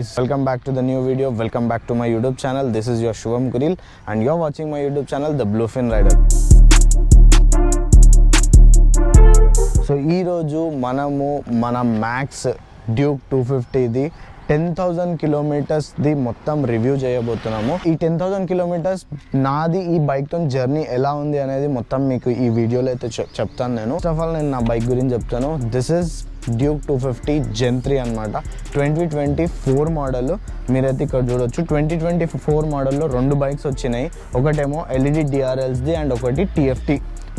guys, welcome back to the new video. Welcome back to my YouTube channel. This is your Shivam Kuril and you're watching my YouTube channel, The Bluefin Rider. So ee roju manamu mana Max Duke 250 di 10,000 kilometers the మొత్తం review చేయబోతున్నాము. ఈ 10,000 kilometers నాది ఈ bike తో journey ఎలా ఉంది అనేది మొత్తం మీకు ఈ వీడియోలో అయితే చెప్తాను నేను. ఫస్ట్ ఆఫ్ ఆల్ నేను నా బైక్ గురించి చెప్తాను. దిస్ ఇస్ డ్యూక్ 250 Gen 3 అనమాట. 2024 మోడల్. మీరైతే ఇక్కడ చూడొచ్చు 2024 మోడల్లో రెండు బైక్స్ వచ్చినాయి. ఒకటేమో LED DRLsది అండ్ ఒకటి TFT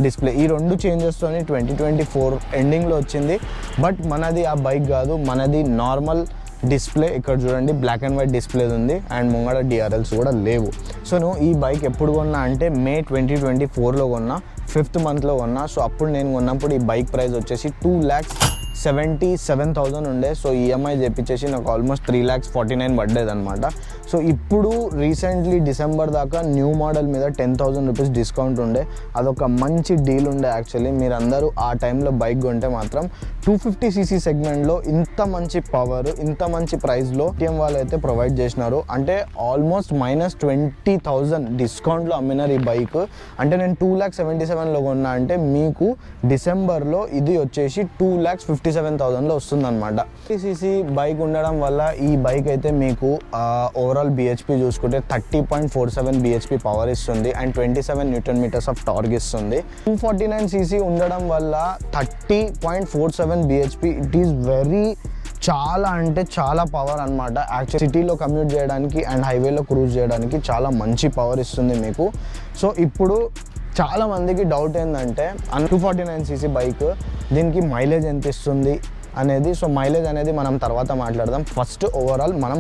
డిస్ప్లే. ఈ రెండు చేంజెస్తోని 2024 ఎండింగ్లో వచ్చింది. బట్ మనది ఆ బైక్ కాదు, మనది నార్మల్ డిస్ప్లే. ఇక్కడ చూడండి బ్లాక్ అండ్ వైట్ డిస్ప్లే ఉంది అండ్ ముంగడ DRLs కూడా లేవు. సో నువ్వు ఈ బైక్ ఎప్పుడు కొన్నా అంటే మే 2024లో కొన్నా, 5th monthలో కొన్నా. సో అప్పుడు నేను కొన్నప్పుడు ఈ బైక్ ప్రైస్ వచ్చేసి 2,77,000 ఉండే. సో ఈఎంఐ చేపించేసి నాకు ఆల్మోస్ట్ 3,49,000 పడ్డది అనమాట. సో ఇప్పుడు రీసెంట్లీ డిసెంబర్ దాకా న్యూ మోడల్ మీద 10,000 రూపీస్ డిస్కౌంట్ ఉండే. అదొక మంచి డీల్ ఉండే యాక్చువల్లీ. మీరందరూ ఆ టైంలో బైక్ కొంటే మాత్రం 250cc సెగ్మెంట్లో ఇంత మంచి పవర్, ఇంత మంచి ప్రైస్లో టీఎం వాళ్ళు అయితే ప్రొవైడ్ చేసినారు. అంటే ఆల్మోస్ట్ -20,000 డిస్కౌంట్లో అమ్మినారు ఈ బైక్. అంటే నేను 2,77,000లో కొన్నా అంటే మీకు డిసెంబర్లో ఇది వచ్చేసి 2,57,000లో వస్తుందన్నమాట. 50cc బైక్ ఉండడం వల్ల ఈ బైక్ అయితే మీకు ఓవరాల్ BHP చూసుకుంటే 30.47 BHP పవర్ ఇస్తుంది అండ్ 27 Nm ఆఫ్ టార్క్ ఇస్తుంది. 249cc ఉండడం వల్ల 30.47 BHP. ఇట్ ఈస్ వెరీ చాలా అంటే చాలా పవర్ అనమాట. యాక్చువల్ సిటీలో కమ్యూట్ చేయడానికి అండ్ హైవేలో క్రూజ్ చేయడానికి చాలా మంచి పవర్ ఇస్తుంది మీకు. సో ఇప్పుడు చాలా మందికి డౌట్ ఏంటంటే 249cc బైక్ దీనికి మైలేజ్ ఎంత ఇస్తుంది అనేది. సో మైలేజ్ అనేది మనం తర్వాత మాట్లాడదాం. ఫస్ట్ ఓవరాల్ మనం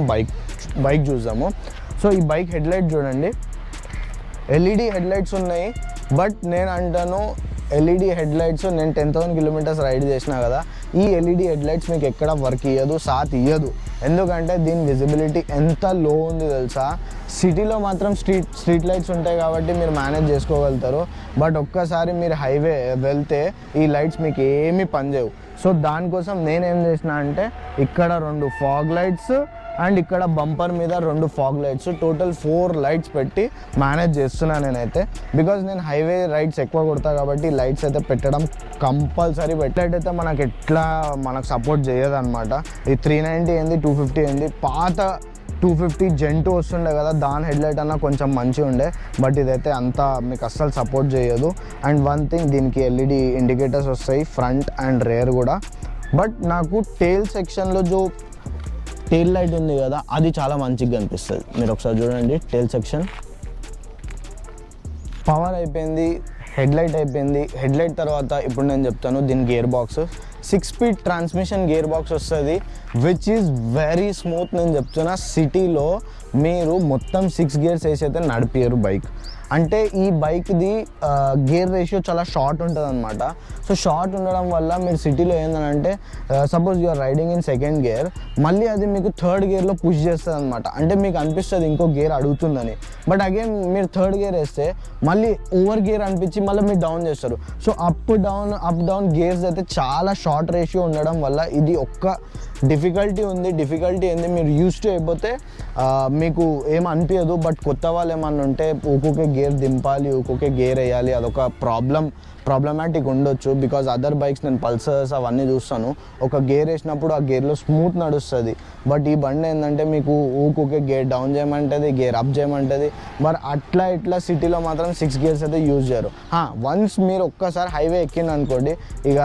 బైక్ చూద్దాము. సో ఈ బైక్ హెడ్లైట్ చూడండి, LED హెడ్లైట్స్ ఉన్నాయి. బట్ నేను అంటాను LED హెడ్లైట్స్ నేను 10,000 kilometers రైడ్ చేసినా కదా, ఈ LED హెడ్లైట్స్ మీకు ఎక్కడ వర్క్ ఇవ్వదు, సాత్ ఇవ్వదు. ఎందుకంటే దీని విజిబిలిటీ ఎంత లో ఉంది తెలుసా. సిటీలో మాత్రం స్ట్రీట్ లైట్స్ ఉంటాయి కాబట్టి మీరు మేనేజ్ చేసుకోగలుగుతారు. బట్ ఒక్కసారి మీరు హైవే వెళ్తే ఈ లైట్స్ మీకు ఏమీ పనిచేయవు. సో దానికోసం నేనేం చేసిన అంటే ఇక్కడ 2 ఫాగ్ లైట్స్ అండ్ ఇక్కడ బంపర్ మీద 2 ఫాగ్ లైట్స్, టోటల్ 4 లైట్స్ పెట్టి మేనేజ్ చేస్తున్నాను నేనైతే. బికాజ్ నేను హైవే రైడ్స్ ఎక్కువ కొడతా కాబట్టి లైట్స్ అయితే పెట్టడం కంపల్సరీ. లైట్ అయితే మనకు సపోర్ట్ చేయదు అనమాట. ఈ 390 ఏంది, 250 ఏంది, పాత 250 Gen 2 వస్తుండే కదా, దాని హెడ్లైట్ అన్న కొంచెం మంచిగా ఉండే. బట్ ఇదైతే అంత మీకు అస్సలు సపోర్ట్ చేయదు. అండ్ వన్ థింగ్, దీనికి LED ఇండికేటర్స్ వస్తాయి ఫ్రంట్ అండ్ రేర్ కూడా. బట్ నాకు టెయిల్ సెక్షన్లో టెయిల్ లైట్ ఉంది కదా, అది చాలా మంచిగా కనిపిస్తుంది. మీరు ఒకసారి చూడండి టెయిల్ సెక్షన్. పవర్ అయిపోయింది, హెడ్లైట్ అయిపోయింది. హెడ్లైట్ తర్వాత ఇప్పుడు నేను చెప్తాను దీని gear box. 6-speed transmission gear box వస్తుంది, విచ్ ఈజ్ వెరీ స్మూత్. నేను చెప్తున్నా సిటీలో మీరు మొత్తం 6 gears వేసి అయితే నడిపారు బైక్. అంటే ఈ బైక్ది గేర్ రేషియో చాలా షార్ట్ ఉంటుంది అనమాట. సో షార్ట్ ఉండడం వల్ల మీరు సిటీలో ఏంటంటే suppose you're riding in 2nd gear, మళ్ళీ అది మీకు 3rd gearలో పుష్ చేస్తుంది అనమాట. అంటే మీకు అనిపిస్తుంది ఇంకో గేర్ అడుగుతుందని. బట్ అగైన్ మీరు 3rd gear వేస్తే మళ్ళీ ఓవర్ గేర్ అనిపించి మళ్ళీ మీరు డౌన్ చేస్తారు. సో అప్ డౌన్ గేర్స్ అయితే చాలా షార్ట్ రేషియో ఉండడం వల్ల ఇది ఒక్క డిఫికల్టీ ఏంది మీరు యూస్ టు అయిపోతే మీకు ఏం అనిపించదు. బట్ కొత్త వాళ్ళు ఏమన్నా ఉంటే ఒక్కొక్క గేర్ దింపాలి, ఒక్కొక్క గేర్ వేయాలి, అదొక ప్రాబ్లమాటిక్ ఉండొచ్చు. బికాజ్ అదర్ బైక్స్ నేను పల్సర్స్ అవన్నీ చూస్తాను, ఒక గేర్ వేసినప్పుడు ఆ గేర్లో స్మూత్ నడుస్తుంది. బట్ ఈ బండి ఏంటంటే మీకు ఒక్కొక్క గేర్ డౌన్ చేయమంటుంది, గేర్ అప్ చేయమంటుంది. మరి ఇట్లా సిటీలో మాత్రం 6 gears అయితే యూజ్ చేయరు. వన్స్ మీరు ఒక్కసారి హైవే ఎక్కింది అనుకోండి, ఇక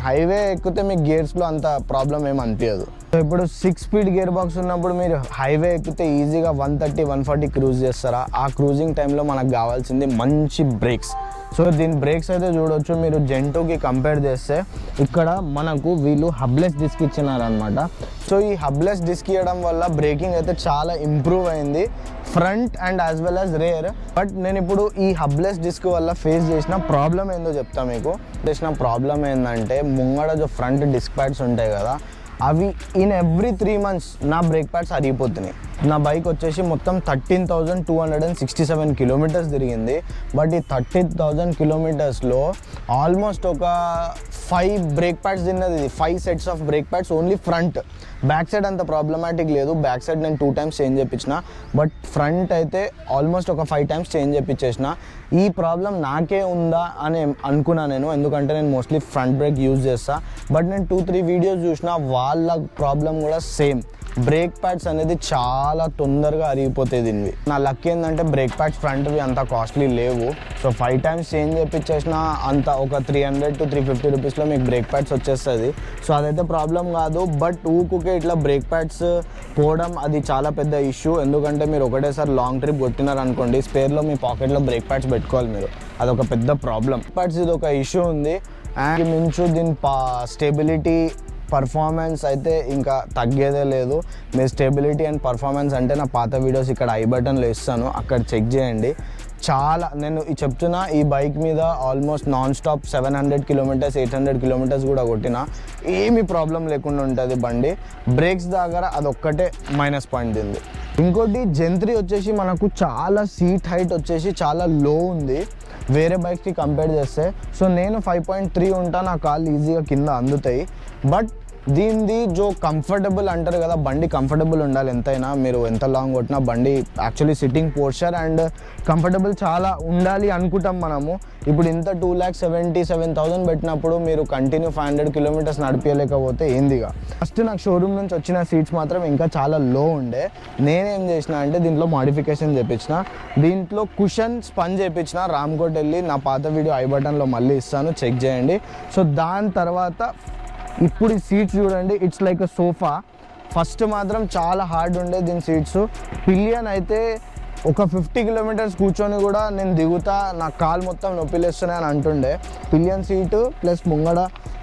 హైవే ఎక్కితే మీకు గేర్స్లో అంత ప్రాబ్లం ఏమి అనిపించదు. సో ఇప్పుడు 6-speed గేర్ బాక్స్ ఉన్నప్పుడు మీరు హైవే ఎక్కితే ఈజీగా 130-140 క్రూజ్ చేస్తారా. ఆ క్రూజింగ్ టైంలో మనకు కావాల్సింది మంచి బ్రేక్స్. సో దీని బ్రేక్స్ అయితే చూడొచ్చు మీరు Gen 2కి కంపేర్ చేస్తే. ఇక్కడ మనకు వీళ్ళు హబ్లెస్ డిస్క్ ఇచ్చినారనమాట. సో ఈ హబ్లెస్ డిస్క్ ఇవ్వడం వల్ల బ్రేకింగ్ అయితే చాలా ఇంప్రూవ్ అయింది, front and as well as rare. But నేను ఇప్పుడు ఈ హబ్లెస్ డిస్క్ వల్ల ఫేస్ చేసిన ప్రాబ్లం ఏందో చెప్తా మీకు. చేసిన ప్రాబ్లం ఏంటంటే ముంగడ ఫ్రంట్ డిస్క్ ప్యాడ్స్ ఉంటాయి కదా, అవి ఇన్ ఎవ్రీ 3 months నా బ్రేక్ ప్యాడ్స్ అరిగిపోతున్నాయి. నా బైక్ వచ్చేసి మొత్తం 13,267 kilometers తిరిగింది. బట్ ఈ 13,000 kilometersలో ఆల్మోస్ట్ ఒక 5 బ్రేక్ ప్యాడ్స్ తిన్నది ఇది, 5 sets of brake pads only front. Back side అంత ప్రాబ్లమాటిక్ లేదు, బ్యాక్ సైడ్ నేను 2 times చేంజ్ చేయించిన, బట్ ఫ్రంట్ అయితే ఆల్మోస్ట్ ఒక 5 times చేంజ్ చేయించేసిన. ఈ ప్రాబ్లం నాకే ఉందా అని అనుకున్నా నేను, ఎందుకంటే నేను మోస్ట్లీ ఫ్రంట్ బ్రేక్ యూజ్ చేస్తా. బట్ నేను 2-3 వీడియోస్ చూసిన, వాళ్ళ ప్రాబ్లం కూడా సేమ్. బ్రేక్ ప్యాడ్స్ అనేది చాలా తొందరగా అరిగిపోతాయి దీనివి. నా లక్ ఏంటంటే బ్రేక్ ప్యాడ్స్ ఫ్రంట్వి అంత కాస్ట్లీ లేవు. సో 5 times చేంజ్ చేయించేసిన అంత ఒక 300 to 350 రూపీస్లో మీకు బ్రేక్ ప్యాడ్స్ వచ్చేస్తుంది. సో అదైతే ప్రాబ్లం కాదు. బట్ ఊకే ఇట్లా బ్రేక్ ప్యాడ్స్ పోవడం అది చాలా పెద్ద ఇష్యూ. ఎందుకంటే మీరు ఒకటేసారి లాంగ్ ట్రిప్ కొట్టినారనుకోండి, స్పేర్లో మీ పాకెట్లో బ్రేక్ ప్యాడ్స్ పెట్టుకోవాలి మీరు, అదొక పెద్ద ప్రాబ్లం. ప్యాడ్స్ ఇది ఒక ఇష్యూ ఉంది. అండ్ మించు దీని స్టెబిలిటీ పర్ఫార్మెన్స్ అయితే ఇంకా తగ్గేదే లేదు. మీ స్టెబిలిటీ అండ్ పర్ఫార్మెన్స్ అంటే నా పాత వీడియోస్ ఇక్కడ ఐ బటన్లో ఇస్తాను, అక్కడ చెక్ చేయండి. చాలా నేను చెప్తున్నా, ఈ బైక్ మీద almost non stop 700 kilometers 800 kilometers కూడా కొట్టిన ఏమి ప్రాబ్లం లేకుండా ఉంటుంది బండి. బ్రేక్స్ దగ్గర అదొక్కటే మైనస్ పాయింట్ దీనిది. ఇంకోటి జెన్3 వచ్చేసి మనకు చాలా సీట్ హైట్ వచ్చేసి చాలా లో ఉంది వేరే బైక్స్కి కంపేర్ చేస్తే. సో నేను 5.3 ఉంటా, నా కాళ్ళు ఈజీగా కింద అందుతాయి. బట్ దీనిది జో కంఫర్టబుల్ అంటారు కదా, బండి కంఫర్టబుల్ ఉండాలి ఎంతైనా. మీరు ఎంత లాంగ్ కొట్టినా బండి actually sitting posture and comfortable చాలా ఉండాలి అనుకుంటాం మనము. ఇప్పుడు ఇంత 2,77,000 పెట్టినప్పుడు మీరు కంటిన్యూ 500 kilometers నడిపించలేకపోతే ఏందిగా. ఫస్ట్ నాకు షోరూమ్ నుంచి వచ్చిన సీట్స్ మాత్రం ఇంకా చాలా లో ఉండే. నేనేం చేసిన అంటే దీంట్లో మాడిఫికేషన్ చేయించిన, దీంట్లో కుషన్ స్పంజ్ చేయించిన. రామ్కోట్ వెళ్ళి నా పాత వీడియో ఐ బటన్లో మళ్ళీ ఇస్తాను, చెక్ చేయండి. సో దాని తర్వాత ఇప్పుడు ఈ సీట్స్ చూడండి, it's like a sofa. First మాత్రం చాలా హార్డ్ ఉండే దీని సీట్స్. పిలియన్ అయితే ఒక 50 kilometers కూర్చొని కూడా నేను దిగుతా, నా కాలు మొత్తం నొప్పిలేస్తున్నాయి అని అంటుండే. పిలియన్ సీటు ప్లస్ ముంగడ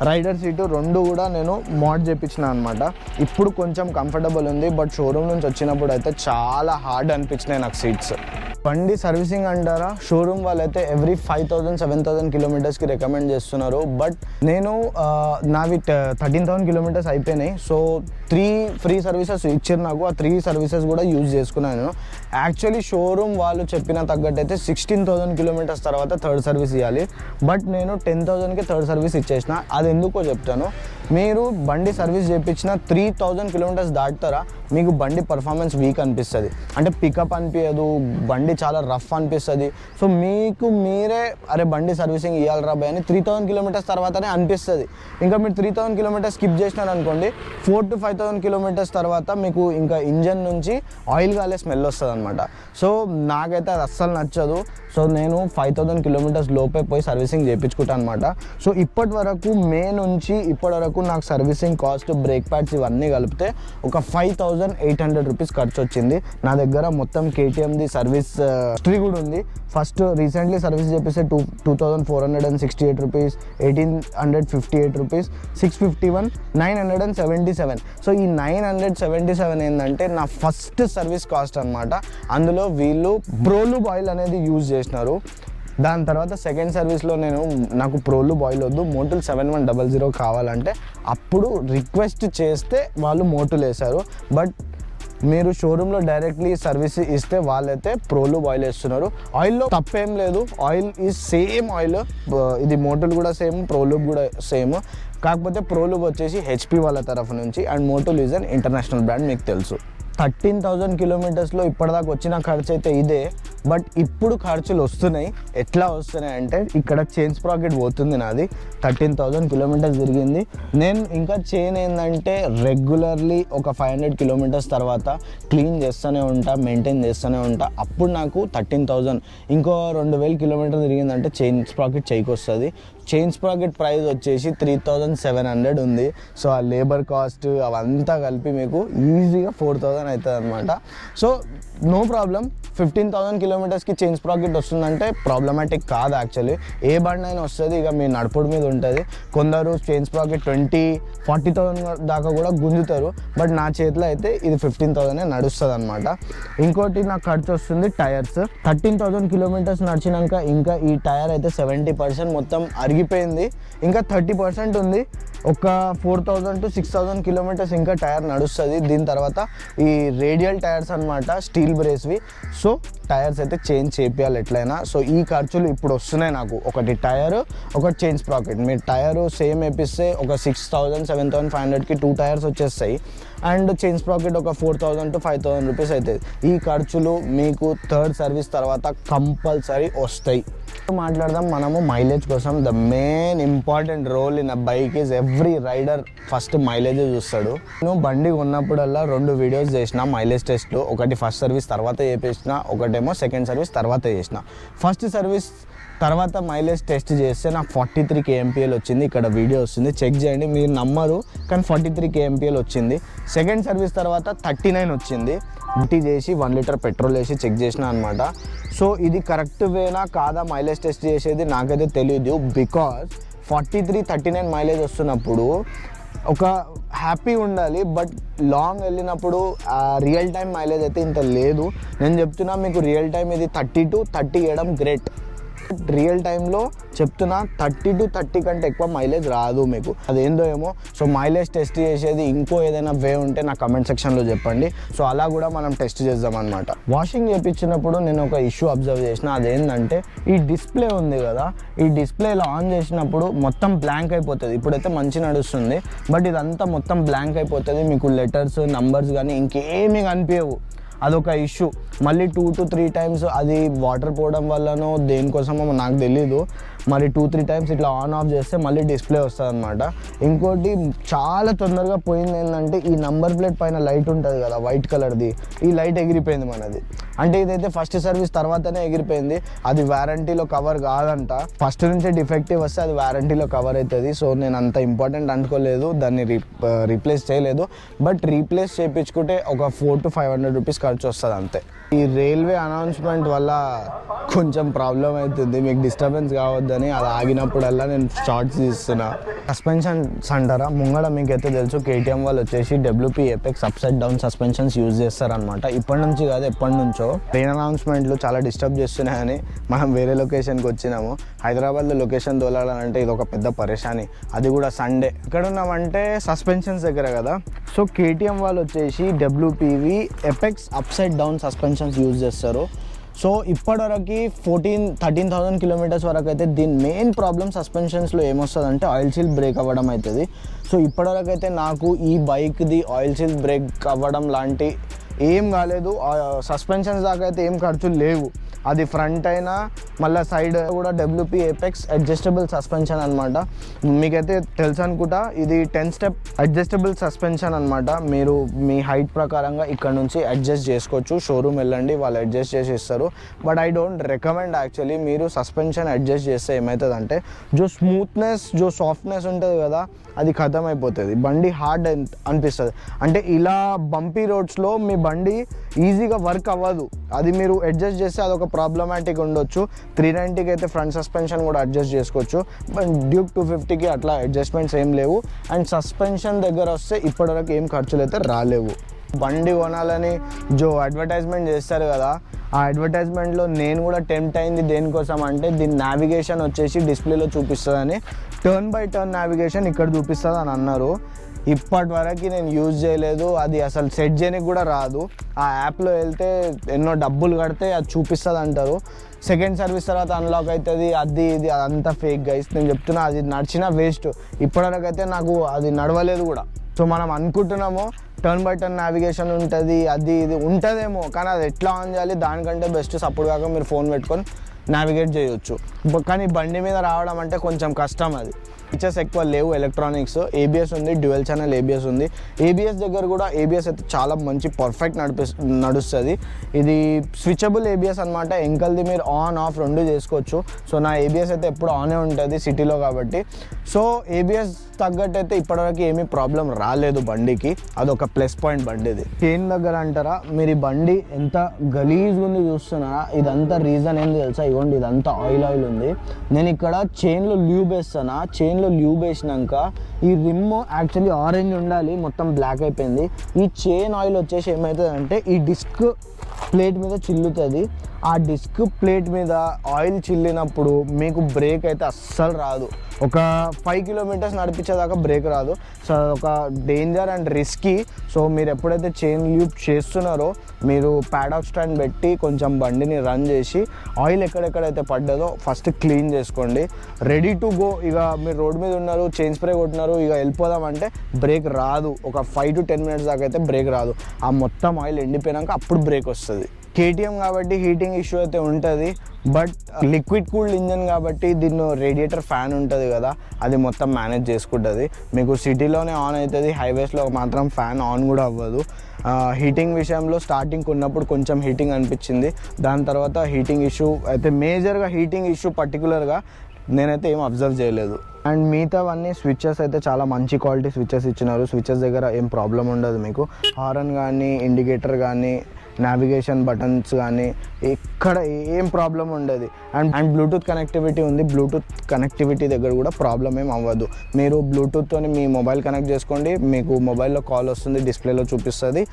రైడర్ సీటు రెండు కూడా నేను మోడ్ చేయించిన అనమాట. ఇప్పుడు కొంచెం కంఫర్టబుల్ ఉంది. బట్ షోరూమ్ నుంచి వచ్చినప్పుడు అయితే చాలా హార్డ్ అనిపించినాయి నాకు సీట్స్. బండి సర్వీసింగ్ అంటారా, షోరూమ్ వాళ్ళైతే ఎవ్రీ 5,000-7,000 kilometersకి రికమెండ్ చేస్తున్నారు. బట్ నేను నావి 13,000 kilometers అయిపోయినాయి. సో 3 ఫ్రీ సర్వీసెస్ ఇచ్చారు నాకు, ఆ 3 సర్వీసెస్ కూడా యూజ్ చేసుకున్నాను. యాక్చువల్లీ షోరూమ్ వాళ్ళు చెప్పిన తగ్గట్టు అయితే 16,000 kilometers తర్వాత థర్డ్ సర్వీస్ ఇవ్వాలి. బట్ నేను 10,000కి థర్డ్ సర్వీస్ ఇచ్చేసిన. అది ఎందుకో చెప్తాను. మీరు బండి సర్వీస్ చేయించిన 3,000 kilometers దాటుతారా, మీకు బండి పర్ఫార్మెన్స్ వీక్ అనిపిస్తుంది, అంటే పికప్ అనిపించదు, బండి చాలా రఫ్ అనిపిస్తుంది. సో మీకు మీరే అరే బండి సర్వీసింగ్ ఇవ్వాలి రాబాయ్ అని 3,000 kilometers తర్వాతనే అనిపిస్తుంది. ఇంకా మీరు 3,000 kilometers స్కిప్ చేసినారు అనుకోండి, 4,000 to 5,000 kilometers తర్వాత మీకు ఇంకా ఇంజన్ నుంచి ఆయిల్ గాలే స్మెల్ వస్తుంది అనమాట. సో నాకైతే అది అస్సలు నచ్చదు. సో నేను 5,000 kilometers లోపే పోయి సర్వీసింగ్ చేయించుకుంటాను అనమాట. సో ఇప్పటి వరకు మే నుంచి ఇప్పటి వరకు నాకు సర్వీసింగ్ కాస్ట్, బ్రేక్ ప్యాడ్స్ ఇవన్నీ కలిపితే ఒక 5,800 రూపీస్ ఖర్చు వచ్చింది. నా దగ్గర మొత్తం KTMది సర్వీస్ హిస్టరీ కూడా ఉంది. ఫస్ట్ రీసెంట్లీ సర్వీస్ చేపిస్తే 2,468 రూపీస్, 1,858 రూపీస్, 651, 977. సో ఈ 977 ఏంటంటే నా ఫస్ట్ సర్వీస్ కాస్ట్ అనమాట. అందులో వీళ్ళు ప్రోలూబ్ ఆయిల్ అనేది యూజ్ చేసినారు. దాని తర్వాత సెకండ్ సర్వీస్లో నాకు ప్రోలూబ్ ఆయిల్ వద్దు, మోటుల్ 7100 కావాలంటే అప్పుడు రిక్వెస్ట్ చేస్తే వాళ్ళు మోటుల్ వేశారు. బట్ మీరు షోరూంలో డైరెక్ట్లీ సర్వీస్ ఇస్తే వాళ్ళైతే ప్రోలూబ్ ఆయిల్ వేస్తున్నారు. ఆయిల్లో తప్పేం లేదు, ఆయిల్ ఈజ్ సేమ్ ఆయిల్. ఇది మోటుల్ కూడా సేమ్, ప్రోలూబ్ కూడా సేమ్. కాకపోతే ప్రోలూబ్ వచ్చేసి HP వాళ్ళ తరఫు నుంచి, and Motul is an international brand, మీకు తెలుసు. 13,000 kilometersలో ఇప్పటిదాకా వచ్చిన ఖర్చు అయితే ఇదే. బట్ ఇప్పుడు ఖర్చులు వస్తున్నాయి. ఎట్లా వస్తున్నాయి అంటే ఇక్కడ చైన్ స్ప్రాకెట్ పోతుంది నాది. 13,000 kilometers తిరిగింది. నేను ఇంకా చైన్ ఏంటంటే రెగ్యులర్లీ ఒక 500 kilometers తర్వాత క్లీన్ చేస్తూనే ఉంటా, మెయింటైన్ చేస్తూనే ఉంటా. అప్పుడు నాకు 13,000, ఇంకో 2,000 kilometers తిరిగిందంటే చైన్ స్ప్రాకెట్ చేయికి వస్తుంది. చైన్ స్ప్రాకెట్ ప్రైస్ వచ్చేసి 3,700 ఉంది. సో ఆ లేబర్ కాస్ట్ అవంతా కలిపి మీకు ఈజీగా 4,000 అవుతుంది అనమాట. So no problem. 15,000 kilometersకి చైన్ స్ప్రాకెట్ వస్తుందంటే ప్రాబ్లమాటిక్ కాదు. యాక్చువల్లీ ఏ బండి అయినా వస్తుంది, ఇక మీ నడుపుడు మీద ఉంటుంది. కొందరు చైన్ స్ప్రాకెట్ 20,000-40,000 దాకా కూడా గుంజుతారు. బట్ నా చేతిలో అయితే ఇది 15,000 నడుస్తుంది అనమాట. ఇంకోటి నాకు ఖర్చు వస్తుంది టైర్స్. 13,000 kilometers నడిచినాక ఇంకా ఈ టైర్ అయితే 70% మొత్తం అరిగి తెగిపోయింది, ఇంకా 30% ఉంది. ఒక 4000 to 6000 కిలోమీటర్స్ ఇంకా టైర్ నడుస్తుంది. దీని తర్వాత ఈ రేడియల్ టైర్స్ అనమాట, స్టీల్ బ్రేస్వి. సో టైర్స్ అయితే చేంజ్ చేయాలి ఎట్లయినా. సో ఈ ఖర్చులు ఇప్పుడు వస్తున్నాయి నాకు. ఒకటి టైర్, ఒకటి చేంజ్ స్ప్రాకెట్. మీరు టైర్ సేమ్ వేపిస్తే ఒక 6000 7500కి 2 టైర్స్ వచ్చేస్తాయి. అండ్ చేంజ్ స్ప్రాకెట్ ఒక 4000 to 5000 రూపీస్ అవుతుంది. ఈ ఖర్చులు మీకు థర్డ్ సర్వీస్ తర్వాత కంపల్సరీ వస్తాయి. మాట్లాడదాం మనము మైలేజ్ కోసం. The main important role in a bike is every rider first mileage చూస్తాడు. నేను బండి ఉన్నప్పుడల్లా 2 వీడియోస్ చేసిన మైలేజ్ టెస్ట్లు. ఒకటి ఫస్ట్ సర్వీస్ తర్వాత చేసిన, ఒకటేమో సెకండ్ సర్వీస్ తర్వాత చేసిన. ఫస్ట్ సర్వీస్ తర్వాత మైలేజ్ టెస్ట్ చేస్తే నాకు 43 kmpl వచ్చింది. ఇక్కడ వీడియో వస్తుంది, చెక్ చేయండి, మీరు నమ్మరు, కానీ 43 kmpl వచ్చింది. సెకండ్ సర్వీస్ తర్వాత 39 వచ్చింది. ఇంటి చేసి 1 లీటర్ పెట్రోల్ వేసి చెక్ చేసిన అనమాట. సో ఇది కరెక్ట్ వేనా కాదా మైలేజ్ టెస్ట్ చేసేది నాకైతే తెలియదు. బికాజ్ 43 39 మైలేజ్ వస్తున్నప్పుడు ఒక హ్యాపీ ఉండాలి, బట్ లాంగ్ వెళ్ళినప్పుడు రియల్ టైం మైలేజ్ అయితే ఇంత లేదు. నేను చెప్తున్నా మీకు, రియల్ టైం ఇది 30 to 30 ఇవ్వడం గ్రేట్. రియల్ టైంలో చెప్తున్నా 30 to 30 కంటే ఎక్కువ మైలేజ్ రాదు మీకు, అదేందో ఏమో. సో మైలేజ్ టెస్ట్ చేసేది ఇంకో ఏదైనా వే ఉంటే నా కమెంట్ సెక్షన్లో చెప్పండి. సో అలా కూడా మనం టెస్ట్ చేద్దాం అనమాట. వాషింగ్ చేయించినప్పుడు నేను ఒక ఇష్యూ అబ్జర్వ్ చేసిన, అదేంటంటే ఈ డిస్ప్లే ఉంది కదా, ఈ డిస్ప్లేలో ఆన్ చేసినప్పుడు మొత్తం బ్లాంక్ అయిపోతుంది. ఇప్పుడైతే మంచి నడుస్తుంది, బట్ ఇదంతా మొత్తం బ్లాంక్ అయిపోతుంది. మీకు లెటర్స్, నంబర్స్ కానీ ఇంకేమీ కనిపించవు. అదొక ఇష్యూ. మళ్ళీ 2 to 3 టైమ్స్ అది వాటర్ పోవడం వల్లనో దేనికోసమో నాకు తెలీదు, మరి 2-3 టైమ్స్ ఇట్లా ఆన్ ఆఫ్ చేస్తే మళ్ళీ డిస్ప్లే వస్తుంది అనమాట. ఇంకోటి చాలా తొందరగా పోయింది ఏంటంటే, ఈ నంబర్ ప్లేట్ పైన లైట్ ఉంటుంది కదా వైట్ కలర్ది, ఈ లైట్ ఎగిరిపోయింది మనది. అంటే ఇదైతే ఫస్ట్ సర్వీస్ తర్వాతనే ఎగిరిపోయింది. అది వారంటీలో కవర్ కాదంట. ఫస్ట్ నుంచే డిఫెక్టివ్ వస్తే అది వారంటీలో కవర్ అవుతుంది. సో నేను అంత ఇంపార్టెంట్ అనుకోలేదు, దాన్ని రీప్లేస్ చేయలేదు. బట్ రీప్లేస్ చేయించుకుంటే ఒక 400 to 500 రూపీస్ ఖర్చు వస్తుంది అంతే. ఈ రైల్వే అనౌన్స్మెంట్ వల్ల కొంచెం ప్రాబ్లం అవుతుంది, మీకు డిస్టర్బెన్స్ కావద్దని అది ఆగినప్పుడల్లా నేను షార్ట్స్ తీస్తున్నా. సస్పెన్షన్స్ అంటారా, ముంగడ మీకైతే తెలుసు KTM వాళ్ళు వచ్చేసి WP apex upside down suspensions use చేస్తారనమాట. ఇప్పటి నుంచి కాదు, ఎప్పటి నుంచో. ట్రైన్ అనౌన్స్మెంట్లు చాలా డిస్టర్బ్ చేస్తున్నాయని మనం వేరే లొకేషన్కి వచ్చినాము. హైదరాబాద్లో లొకేషన్ తోలాలంటే ఇది ఒక పెద్ద పరేషాని, అది కూడా సండే. ఎక్కడ ఉన్నామంటే సస్పెన్షన్స్ దగ్గర కదా. సో KTM వాళ్ళు వచ్చేసి WPవి apex upside down suspensions use చేస్తారు. సో ఇప్పటివరకు 13,000 కిలోమీటర్స్ వరకు అయితే దీని మెయిన్ ప్రాబ్లమ్ సస్పెన్షన్స్లో ఏమొస్తుందంటే ఆయిల్ సీల్ బ్రేక్ అవ్వడం అవుతుంది. సో ఇప్పటివరకు అయితే నాకు ఈ బైక్ది ఆయిల్ సీల్ బ్రేక్ అవ్వడం లాంటి ఏం కాలేదు. సస్పెన్షన్స్ దాకా అయితే ఏం ఖర్చులు లేవు. అది ఫ్రంట్ అయినా మళ్ళీ సైడ్ కూడా WP ఎపెక్స్ అడ్జస్టబుల్ సస్పెన్షన్ అనమాట. మీకైతే తెలుసు అనుకుంటా, ఇది 10 స్టెప్ అడ్జస్టబుల్ సస్పెన్షన్ అనమాట. మీరు మీ హైట్ ప్రకారంగా ఇక్కడ నుంచి అడ్జస్ట్ చేసుకోవచ్చు. షోరూమ్ వెళ్ళండి, వాళ్ళు అడ్జస్ట్ చేసి ఇస్తారు. But I don't recommend actually. మీరు సస్పెన్షన్ అడ్జస్ట్ చేస్తే ఏమవుతుందంటే జో స్మూత్నెస్, జో సాఫ్ట్నెస్ ఉంటుంది కదా, అది ఖతం అయిపోతుంది. బండి హార్డ్ అనిపిస్తుంది. అంటే ఇలా బంపీ రోడ్స్లో మీ బండి ఈజీగా వర్క్ అవ్వదు. అది మీరు అడ్జస్ట్ చేస్తే అదొక ప్రాబ్లమాటిక్ ఉండొచ్చు. 390కి అయితే ఫ్రంట్ సస్పెన్షన్ కూడా అడ్జస్ట్ చేసుకోవచ్చు. బట్ డ్యూక్ 250కి అట్లా అడ్జస్ట్మెంట్స్ ఏం లేవు. అండ్ సస్పెన్షన్ దగ్గర వస్తే ఇప్పటివరకు ఏం ఖర్చులు అయితే రాలేవు. బండి కొనాలని జో అడ్వర్టైజ్మెంట్ చేస్తారు కదా, ఆ అడ్వర్టైజ్మెంట్లో నేను కూడా టెంప్ట్ అయింది. దేనికోసం అంటే దీని నావిగేషన్ వచ్చేసి డిస్ప్లేలో చూపిస్తుందని, టర్న్ బై టర్న్ నావిగేషన్ ఇక్కడ చూపిస్తుంది అని అన్నారు. ఇప్పటి వరకు నేను యూజ్ చేయలేదు, అది అసలు సెట్ చేయడానికి కూడా రాదు. ఆ యాప్లో వెళ్తే ఎన్నో డబ్బులు కడితే అది చూపిస్తుంది అంటారు. సెకండ్ సర్వీస్ తర్వాత అన్లాక్ అవుతుంది, అది ఇది అదంతా ఫేక్ గైస్. నేను చెప్తున్నా, అది నడిచినా వేస్ట్. ఇప్పటివరకు అయితే నాకు అది నడవలేదు కూడా. సో మనం అనుకుంటున్నాము టర్న్ బై టర్న్ నావిగేషన్ ఉంటుంది, అది ఇది ఉంటుందేమో, కానీ అది ఎట్లా ఆన్ చేయాలి, దానికంటే బెస్ట్ సపోర్ట్ కాక మీరు ఫోన్ పెట్టుకొని నావిగేట్ చేయొచ్చు. కానీ బండి మీద రావడం అంటే కొంచెం కష్టం. అది ఫీచర్స్ ఎక్కువ లేవు. ఎలక్ట్రానిక్స్, ABS ఉంది, డ్యూయల్ ఛానల్ ABS ఉంది. ABS దగ్గర కూడా ABS అయితే చాలా మంచి పర్ఫెక్ట్ నడుస్తుంది. ఇది స్విచబుల్ ABS అనమాట. ఎంకల్ది మీరు ఆన్ ఆఫ్ రెండు చేసుకోవచ్చు. సో నా ABS అయితే ఎప్పుడు ఆనే ఉంటుంది సిటీలో కాబట్టి. సో ABS తగ్గట్టు అయితే ఇప్పటివరకు ఏమీ ప్రాబ్లం రాలేదు బండికి. అదొక ప్లస్ పాయింట్ బండిది. చైన్ దగ్గర అంటారా, మీరు ఈ బండి ఎంత గలీజ్గా ఉంది చూస్తున్నారా, ఇదంతా రీజన్ ఏంది తెలుసా? ఇవ్వండి, ఇదంతా ఆయిల్ ఉంది. నేను ఇక్కడ చైన్లో ల్యూబ్ వేస్తానా, చైన్ చైన్లో ల్యూబ్ వేసినాక ఈ రిమ్ యాక్చువల్లీ ఆరెంజ్ ఉండాలి, మొత్తం బ్లాక్ అయిపోయింది. ఈ చైన్ ఆయిల్ వచ్చేసి ఏమవుతుందంటే ఈ డిస్క్ ప్లేట్ మీద చిల్లుతుంది. ఆ డిస్క్ ప్లేట్ మీద ఆయిల్ చిల్లినప్పుడు మీకు బ్రేక్ అయితే అస్సలు రాదు. ఒక 5 కిలోమీటర్స్ నడిపించేదాకా బ్రేక్ రాదు. సో ఒక డేంజర్ అండ్ రిస్కీ. సో మీరు ఎప్పుడైతే చైన్ ల్యూబ్ చేస్తున్నారో మీరు ప్యాడాక్ స్టాండ్ పెట్టి కొంచెం బండిని రన్ చేసి ఆయిల్ ఎక్కడెక్కడైతే పడ్డదో ఫస్ట్ క్లీన్ చేసుకోండి. Ready to go. ఇక మీరు రోడ్ మీద ఉన్నారు, చైన్ స్ప్రే కొట్టినారు, ఇక వెళ్ళిపోదామంటే బ్రేక్ రాదు. ఒక 5 to 10 minutes దాకా అయితే బ్రేక్ రాదు. ఆ మొత్తం ఆయిల్ ఎండిపోయాక అప్పుడు బ్రేక్ వస్తుంది. కేటీఎం కాబట్టి హీటింగ్ ఇష్యూ అయితే ఉంటుంది, బట్ లిక్విడ్ కూల్డ్ ఇంజన్ కాబట్టి దీన్ని రేడియేటర్ ఫ్యాన్ ఉంటుంది కదా, అది మొత్తం మేనేజ్ చేసుకుంటుంది. మీకు సిటీలోనే ఆన్ అవుతుంది, హైవేస్లో మాత్రం ఫ్యాన్ ఆన్ కూడా అవ్వదు. హీటింగ్ విషయంలో స్టార్టింగ్ ఉన్నప్పుడు కొంచెం హీటింగ్ అనిపించింది, దాని తర్వాత హీటింగ్ ఇష్యూ అయితే మేజర్గా హీటింగ్ ఇష్యూ పర్టికులర్గా నేనైతే ఏం అబ్జర్వ్ చేయలేదు. అండ్ మిగతావన్నీ స్విచ్చెస్ అయితే చాలా మంచి క్వాలిటీ స్విచ్చెస్ ఇచ్చినారు. స్విచ్చెస్ దగ్గర ఏం ప్రాబ్లం ఉండదు. మీకు హారన్ కానీ, ఇండికేటర్ కానీ, నావిగేషన్ బటన్స్ కానీ ఇక్కడ ఏం ప్రాబ్లం ఉండదు. అండ్ బ్లూటూత్ కనెక్టివిటీ ఉంది. బ్లూటూత్ కనెక్టివిటీ దగ్గర కూడా ప్రాబ్లం ఏం అవ్వదు. మీరు బ్లూటూత్తో మీ మొబైల్ కనెక్ట్ చేసుకోండి, మీకు మొబైల్లో కాల్ వస్తుంది, డిస్ప్లేలో చూపిస్తుంది.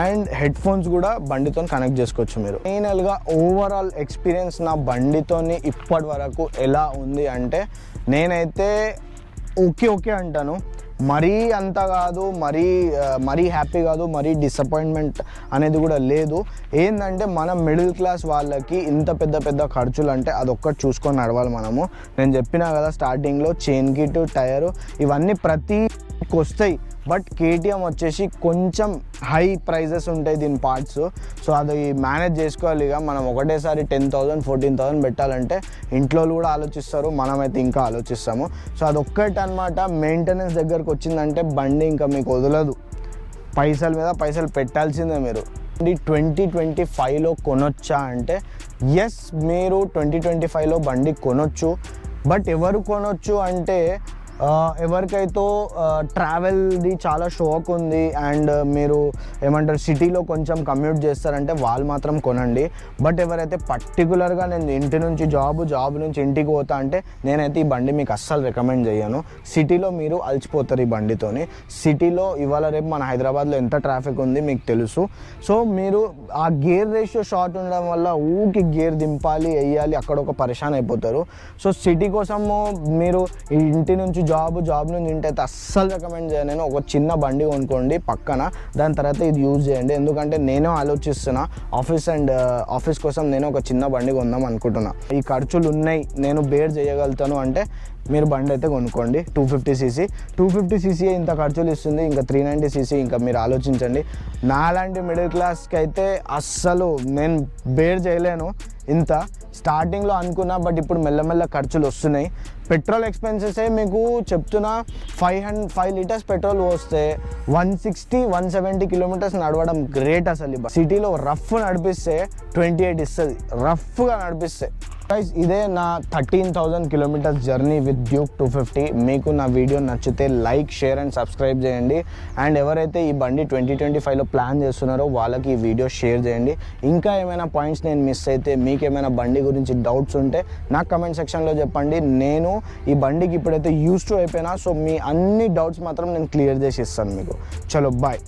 అండ్ హెడ్ ఫోన్స్ కూడా బండితో కనెక్ట్ చేసుకోవచ్చు మీరు. ఫైనల్గా ఓవరాల్ ఎక్స్పీరియన్స్ నా బండితోని ఇప్పటి వరకు ఎలా ఉంది అంటే నేనైతే ఓకే అంటాను. మరీ అంత కాదు, మరీ హ్యాపీ కాదు, మరీ డిసప్పాయింట్మెంట్ అనేది కూడా లేదు. ఏంటంటే మనం మిడిల్ క్లాస్ వాళ్ళకి ఇంత పెద్ద ఖర్చులు అంటే అదొక్కటి చూసుకొని నడవాలి మనము. నేను చెప్పినా కదా స్టార్టింగ్లో చైన్ కిట్, టైరు ఇవన్నీ ప్రతికి వస్తాయి. బట్ కేటీఎం వచ్చేసి కొంచెం హై ప్రైజెస్ ఉంటాయి దీని పార్ట్స్. సో అది మేనేజ్ చేసుకోవాలి. ఇక మనం ఒకటేసారి 10,000 14,000 పెట్టాలంటే ఇంట్లో కూడా ఆలోచిస్తారు, మనమైతే ఇంకా ఆలోచిస్తాము. సో అదొక్కటి అనమాట. మెయింటెనెన్స్ దగ్గరకు వచ్చిందంటే బండి ఇంకా మీకు వదలదు. పైసల మీద పైసలు పెట్టాల్సిందే మీరు. 2025లో కొనొచ్చా అంటే ఎస్, మీరు 2025లో బండి కొనొచ్చు. బట్ ఎవరు కొనొచ్చు అంటే ఎవరికైతే ట్రావెల్ది చాలా షోక్ ఉంది అండ్ మీరు ఏమంటారు సిటీలో కొంచెం కమ్యూట్ చేస్తారంటే వాళ్ళు మాత్రం కొనండి. బట్ ఎవరైతే పర్టికులర్గా నేను ఇంటి నుంచి జాబ్ నుంచి ఇంటికి పోతా అంటే నేనైతే ఈ బండి మీకు అస్సలు రికమెండ్ చేయను. సిటీలో మీరు అలసిపోతారు ఈ బండితోని. సిటీలో ఇవాళ రేపు మన హైదరాబాద్లో ఎంత ట్రాఫిక్ ఉంది మీకు తెలుసు. సో మీరు ఆ గేర్ రేషియో షార్ట్ ఉండడం వల్ల ఊకి గేర్ దింపాలి, వేయాలి, అక్కడ ఒక పరేషాన్ అయిపోతారు. సో సిటీ కోసము మీరు ఇంటి నుంచి జాబ్ నుంచి ఇంటి అయితే అస్సలు రికమెండ్ చేయను నేను. ఒక చిన్న బండి కొనుక్కోండి పక్కన, దాని తర్వాత ఇది యూజ్ చేయండి. ఎందుకంటే నేను ఆలోచిస్తున్నా ఆఫీస్ కోసం నేను ఒక చిన్న బండి కొందాం అనుకుంటున్నా. ఈ ఖర్చులు ఉన్నాయి, నేను బేర్ చేయగలుగుతాను అంటే మీరు బండి అయితే కొనుక్కోండి. 250cc ఇంత ఖర్చులు ఇస్తుంది, ఇంకా 390cc ఇంకా మీరు ఆలోచించండి. నాలాంటి మిడిల్ క్లాస్కి అయితే అస్సలు నేను బేర్ చేయలేను ఇంత. స్టార్టింగ్లో అనుకున్నా, బట్ ఇప్పుడు మెల్లమెల్ల ఖర్చులు వస్తున్నాయి. పెట్రోల్ ఎక్స్పెన్సెసే మీకు చెప్తున్నా, 5 లీటర్స్ పెట్రోల్ పోస్తే 160-170 కిలోమీటర్స్ నడవడం గ్రేట్ అసలు. సిటీలో రఫ్ నడిపిస్తే 28 ఇస్తుంది, రఫ్గా నడిపిస్తే. గైస్ ఇదే నా 13,000 కిలోమీటర్స్ జర్నీ విత్ డ్యూక్ 250. మీకు నా వీడియో నచ్చితే లైక్, షేర్ అండ్ సబ్స్క్రైబ్ చేయండి. అండ్ ఎవరైతే ఈ బండి 2025లో ప్లాన్ చేస్తున్నారో వాళ్ళకి ఈ వీడియో షేర్ చేయండి. ఇంకా ఏమైనా పాయింట్స్ నేను మిస్ అయితే, మీకు ఏమైనా బండి గురించి డౌట్స్ ఉంటే నాకు కమెంట్ సెక్షన్లో చెప్పండి. నేను ఈ బండికి ఇప్పుడైతే యూస్ టు అయిపోయినా, సో మీ అన్ని డౌట్స్ మాత్రం నేను క్లియర్ చేసి ఇస్తాను మీకు. చలో బాయ్.